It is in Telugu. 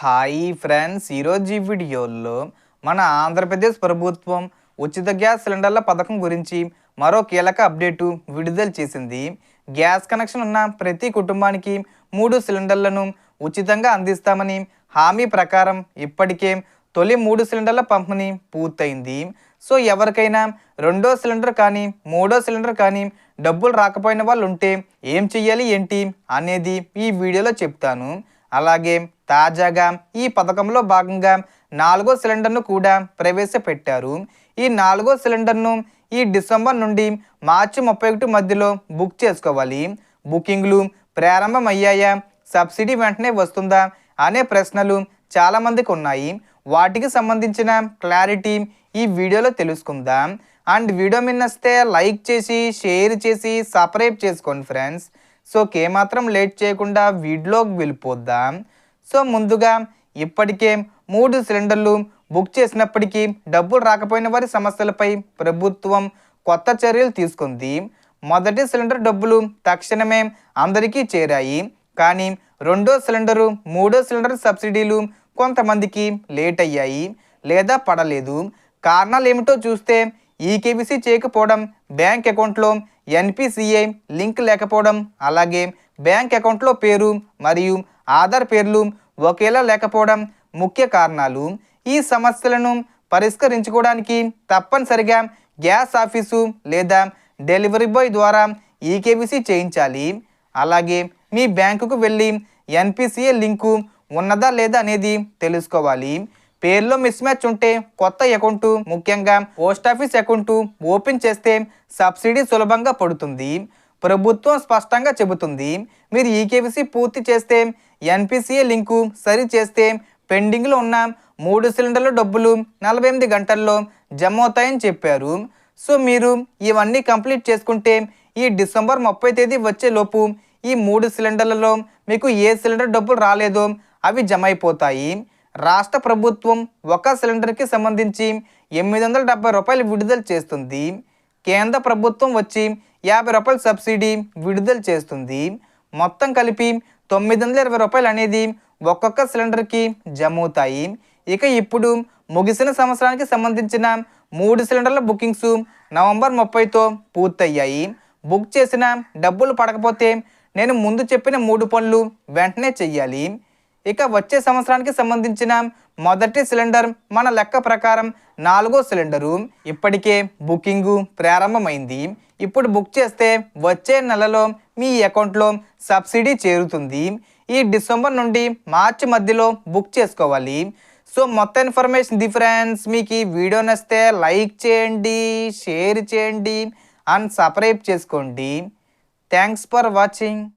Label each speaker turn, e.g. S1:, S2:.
S1: హాయ్ ఫ్రెండ్స్, ఈరోజు ఈ వీడియోలో మన ఆంధ్రప్రదేశ్ ప్రభుత్వం ఉచిత గ్యాస్ సిలిండర్ల పథకం గురించి మరో కీలక అప్డేటు విడుదల చేసింది. గ్యాస్ కనెక్షన్ ఉన్న ప్రతి కుటుంబానికి 3 సిలిండర్లను ఉచితంగా అందిస్తామని హామీ ప్రకారం ఇప్పటికే తొలి 3 సిలిండర్ల పంపిణీ పూర్తయింది. సో ఎవరికైనా రెండో సిలిండర్ కానీ మూడో సిలిండర్ కానీ డబ్బులు రాకపోయిన వాళ్ళు ఉంటే ఏం చెయ్యాలి ఏంటి అనేది ఈ వీడియోలో చెప్తాను. అలాగే తాజాగా ఈ పథకంలో భాగంగా 4వ సిలిండర్ను కూడా ప్రవేశపెట్టారు. ఈ 4వ సిలిండర్ను ఈ డిసెంబర్ నుండి మార్చి 31 మధ్యలో బుక్ చేసుకోవాలి. బుకింగ్లు ప్రారంభమయ్యాయా, సబ్సిడీ వెంటనే వస్తుందా అనే ప్రశ్నలు చాలామందికి ఉన్నాయి. వాటికి సంబంధించిన క్లారిటీ ఈ వీడియోలో తెలుసుకుందాం. అండ్ వీడియో మిన్నస్తే లైక్ చేసి షేర్ చేసి సబ్స్క్రైబ్ చేసుకోండి ఫ్రెండ్స్. సో ఏమాత్రం లేట్ చేయకుండా వీడియోకి వెళ్ళిపోద్దాం. సో ముందుగా ఇప్పటికే 3 సిలిండర్లు బుక్ చేసినప్పటికీ డబ్బులు రాకపోయిన వారి సమస్యలపై ప్రభుత్వం కొత్త చర్యలు తీసుకుంది. మొదటి సిలిండర్ డబ్బులు తక్షణమే అందరికీ చేరాయి. కానీ రెండో సిలిండరు మూడో సిలిండర్ సబ్సిడీలు కొంతమందికి లేట్ అయ్యాయి లేదా పడలేదు. కారణాలు ఏమిటో చూస్తే ఈకేవీసీ చేయకపోవడం, బ్యాంక్ అకౌంట్లో ఎన్పిసిఐ లింక్ లేకపోవడం, అలాగే బ్యాంక్ అకౌంట్లో పేరు మరియు ఆధార్ పేర్లు ఒకేలా లేకపోవడం ముఖ్య కారణాలు. ఈ సమస్యలను పరిష్కరించుకోవడానికి తప్పనిసరిగా గ్యాస్ ఆఫీసు లేదా డెలివరీ బాయ్ ద్వారా ఈకేవీసీ చేయించాలి. అలాగే మీ బ్యాంకుకు వెళ్ళి ఎన్పిసిఐ లింకు ఉన్నదా లేదా అనేది తెలుసుకోవాలి. పేర్లో మిస్ మ్యాచ్ ఉంటే కొత్త అకౌంటు, ముఖ్యంగా పోస్ట్ ఆఫీస్ అకౌంటు ఓపెన్ చేస్తే సబ్సిడీ సులభంగా పడుతుంది. ప్రభుత్వం స్పష్టంగా చెబుతుంది, మీరు ఈకేవీసీ పూర్తి చేస్తే ఎన్పిసిఐ లింకు సరి చేస్తే పెండింగ్లో ఉన్న 3 సిలిండర్ల డబ్బులు 48 గంటల్లో జమ అవుతాయని చెప్పారు. సో మీరు ఇవన్నీ కంప్లీట్ చేసుకుంటే ఈ డిసెంబర్ 30 తేదీ వచ్చేలోపు ఈ 3 సిలిండర్లలో మీకు ఏ సిలిండర్ డబ్బులు రాలేదో అవి జమ అయిపోతాయి. రాష్ట్ర ప్రభుత్వం ఒక సిలిండర్కి సంబంధించి 870 రూపాయలు విడుదల చేస్తుంది. కేంద్ర ప్రభుత్వం వచ్చి 50 రూపాయల సబ్సిడీ విడుదల చేస్తుంది. మొత్తం కలిపి 920 రూపాయలు అనేది ఒక్కొక్క సిలిండర్కి జమ అవుతాయి. ఇక ఇప్పుడు ముగిసిన సంవత్సరానికి సంబంధించిన 3 సిలిండర్ల బుకింగ్స్ నవంబర్ 30తో పూర్తయ్యాయి. బుక్ చేసిన డబ్బులు పడకపోతే నేను ముందు చెప్పిన 3 పనులు వెంటనే చెయ్యాలి. ఇక వచ్చే సంవత్సరానికి సంబంధించిన మొదటి సిలిండర్ మన లెక్క ప్రకారం 4వ సిలిండరు ఇప్పటికే బుకింగు ప్రారంభమైంది. ఇప్పుడు బుక్ చేస్తే వచ్చే నెలలో మీ అకౌంట్లో సబ్సిడీ చేరుతుంది. ఈ డిసెంబర్ నుండి మార్చి మధ్యలో బుక్ చేసుకోవాలి. సో మొత్తం ఇన్ఫర్మేషన్ ఫ్రెండ్స్. మీకు ఈ వీడియో నచ్చితే లైక్ చేయండి, షేర్ చేయండి అండ్ సబ్స్క్రైబ్ చేసుకోండి. Thanks for watching.